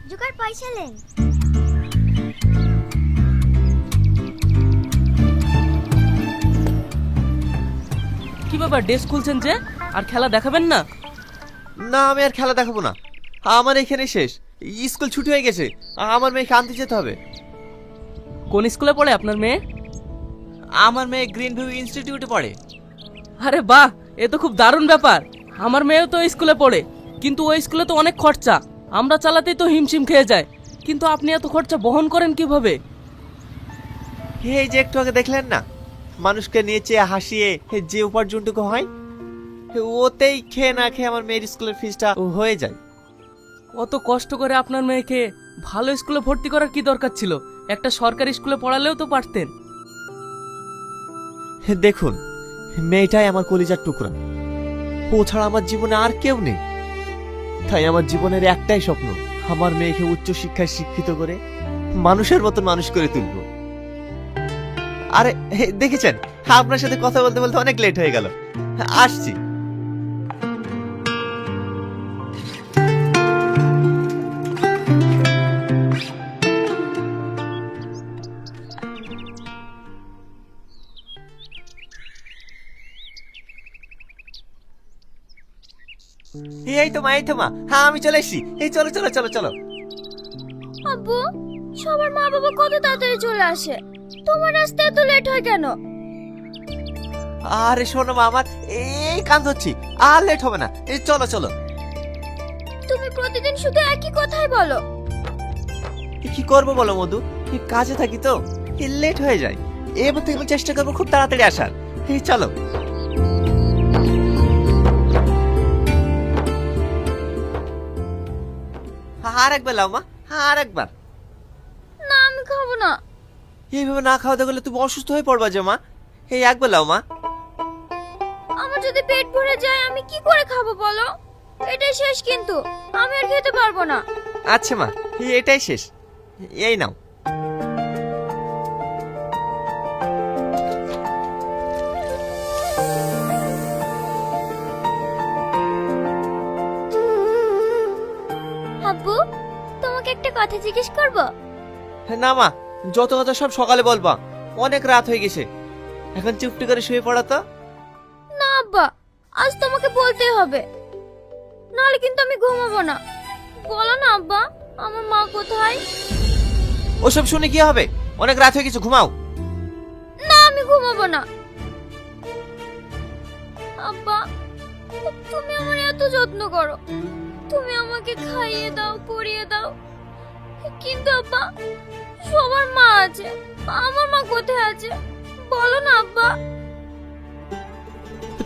Joker পয়সা নেন। কি ব্যাপার, ড্রেস খুলছেন যে? আর খেলা দেখাবেন না? না, আমি আর খেলা দেখাবো না। আমার এখানে শেষ। স্কুল ছুটি হয়ে গেছে। আমার মেয়েকে আনতে যেতে হবে। কোন স্কুলে পড়ে আপনার মেয়ে? আমার মেয়ে গ্রিন ভিউ ইনস্টিটিউটে পড়ে। আরে বাহ, এ তো খুব দারুণ ব্যাপার। আমার মেয়েও তো ওই স্কুলে পড়ে, কিন্তু ওই স্কুলে তো অনেক খরচা। আমরা চালাতেই তো হিমশিম খেয়ে যায়, কিন্তু আপনি এত খরচা বহন করেন কিভাবে? এই যে একটু আগে দেখলেন না, মানুষকে নেচে হাসিয়ে যে উপার্জনটুকু হয়, ওতেই খেয়ে না খেয়ে আমার মেয়ের স্কুলের ফিসটা হয়ে যায়। অত কষ্ট করে আপনার মেয়েকে ভালো স্কুলে ভর্তি করার কি দরকার ছিল? একটা সরকারি স্কুলে পড়ালেও তো পারতেন। দেখুন, মেয়েটাই আমার কলিজার টুকরা। ও ছাড়া আমার জীবনে আর কেউ নেই। তাই আমার জীবনের একটাই স্বপ্ন, আমার মেয়েকে উচ্চ শিক্ষায় শিক্ষিত করে মানুষের মতন মানুষ করে তুলবো। আরে দেখেছেন, আপনার সাথে কথা বলতে বলতে অনেক লেট হয়ে গেল। আসছি। এই তো মা, এই তো মা। হ্যাঁ, আমি চলে এসেছি। এই চলো চলো চলো চলো। আব্বু, সবার মা বাবা কত তাড়াতাড়ি চলে আসে, তোমার আসতে এত লেট হয় কেন? আরে শোনো মা, আমার এই কান ধরছি, আর লেট হবে না। এই চলো চলো। তুমি প্রতিদিন শুধু একই কথাই বলো। কি করবো বলো মধু, কাজে থাকি তো লেট হয়ে যায়। এবার থেকে আমি চেষ্টা করবো খুব তাড়াতাড়ি আসার। এই চলো। আর একবার লাও মা, আর একবার। না, আমি খাবো না। এইভাবে না খাওয়াতে গেলে তুমি অসুস্থ হয়ে পড়বা যে মা। এই একবার লাও মা। আমার যদি পেট ভরে যায় আমি কি করে খাবো বলো? এটাই শেষ, কিন্তু আমি আর খেতে পারবো না। আচ্ছা মা, এটাই শেষ। এই নাও। আব্বু, তোমাকে একটা কথা জিজ্ঞেস করব? না মা, যত কথা সব সকালে বলবা। অনেক রাত হয়ে গেছে, এখন চুপটি করে শুয়ে পড়া তো। না আব্বা, আজ তোমাকে বলতেই হবে, নাহলে কিন্তু আমি ঘুমাবো না। বলো না আব্বা, আমার মা কোথায়? ওসব শুনে কি হবে? অনেক রাত হয়ে গেছে, ঘুমাও। না, আমি ঘুমাবো না। আব্বা, তুমি আমার এত যত্ন করো, তুমি আমাকে খাইয়ে দাও, পরিয়ে দাও, কিন্তু আব্বা সবার মা আছে, আমার মা কোথায় আছে? বলো না আব্বা।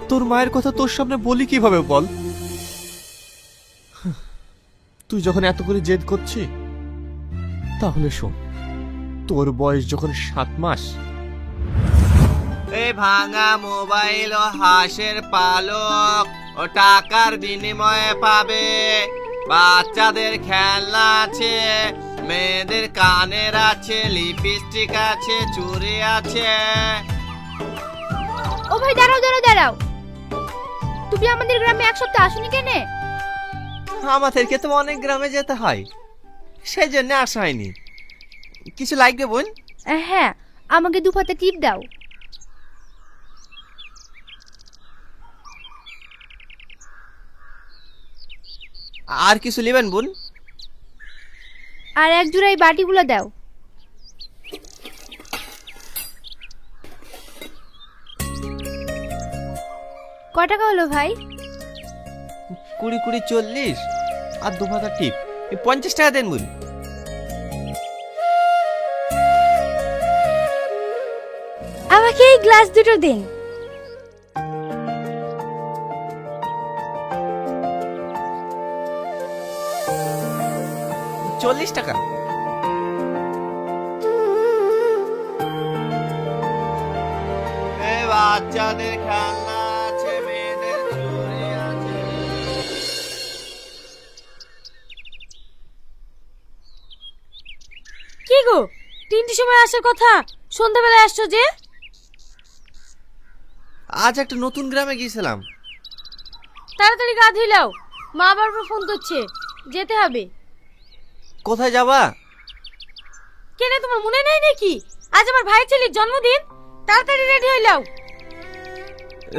তোর মায়ের কথা তোর সামনে বলি কিভাবে বল? তুই যখন এত করে জেদ করছিস, তাহলে শোন, তোর বয়স যখন 7 মাস, এই ভাঙা মোবাইল ও হাঁসের পালক ও টাকার বিনিময়ে পাবে। বাচ্চাদের খেলনা আছে, মেয়েদের কানের আছে, লিপস্টিক আছে, চুড়ি আছে। ও ভাই, দাঁড়াও দাঁড়াও দাঁড়াও, তুমি আমাদের গ্রামে এক সপ্তাহ আসুনি কেন? আমাদেরকে তো অনেক গ্রামে যেতে হয়, সেই জন্য আসা হয়নি। কিছু লাগবে বোন? হ্যাঁ, আমাকে 2 পাতা টিপ দাও। আর কিছু নেবেন বোন? আর এক জোড়া এই বাটিগুলো দাও। কত টাকা হলো ভাই? 20 20 40 আর 2 পাতা টিপ, 50 টাকা দেন বোন। আমাকে এই গ্লাস দুটো দিন। $40 টাকা। বাচ্চাদের খেলনা আছে, মেয়েদের চুড়ি আছে, গো, 3টের সময় আসার কথা, সন্ধ্যাবেলায় আসছো যে? আজ একটা নতুন গ্রামে গিয়েছিলাম। তাড়াতাড়ি গা ধুইলাও, মা বারবার ফোন করছে, যেতে হবে। কোথায় যাবা? কেন তোমার মনে নেই নাকি আজ আমার ভাই ছেলের জন্মদিন? তাড়াতাড়ি রেডি হইলাও।